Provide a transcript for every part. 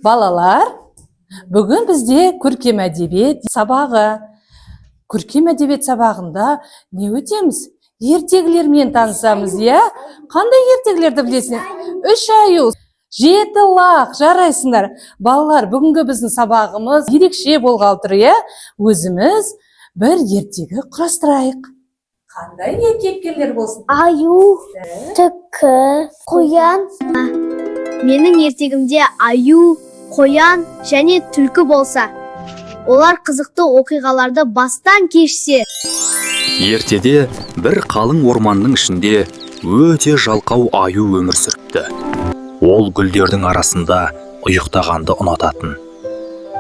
Балалар, бүгін бізде көркем әдебиет сабағы. Көркем әдебиет сабағында не өтеміз? Ертегілермен танысамыз, я? Қандай ертегілерді білесіңдер? 3 аю, 7 лақ, жарайсыңдар. Балалар, бүгінгі біздің сабағымыз ерекше болғалы тұр, я? Өзіміз бір ертегі құрастырайық. Қандай кейіпкерлер болсын? Аю, түлкі, қоян. Менің ертегімде аю, қоян және түлкі болса, олар қызықты оқиғаларды бастан кешсе. Ертеде бір қалың орманның ішінде өте жалқау аю өмір сүріпті. Ол гүлдердің арасында ұйықтағанды ұнататын.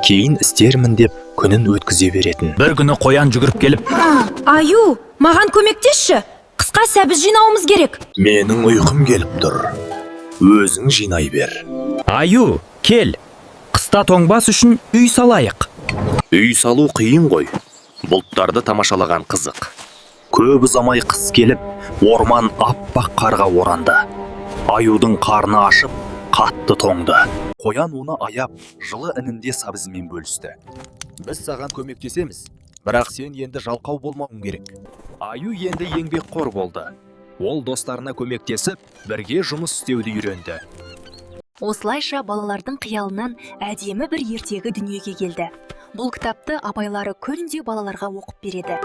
Кейін істермін деп күнін өткізе беретін. Бір күні қоян жүгіріп келіп: Аю, маған көмектесші. Қысқа сәбіз жинауымыз керек. Менің ұйқым келіп тұр. Өзің жинай бер. Аю, кел. Қыста тоңбас үшін үй салайық. Үй салу қиын ғой. Бұлттарды тамашалаған қызық. Көп ұзамай қыс келіп, орман аппақ қарға оранды. Аюдың қарны ашып, қатты тоңды. Қоян оны аяп, жылы інінде сабызымен бөлісті. Біз саған көмектесеміз, бірақ сен енді жалқау болмауың керек. Аю енді еңбекқор болды. Ол достарына көмектесіп, бірге жұмыс істеуді үйренді. Осылайша балалардың қиялынан әдемі бір ертегі дүниеге келді. Бұл кітапты апайлары күнде балаларға оқып береді.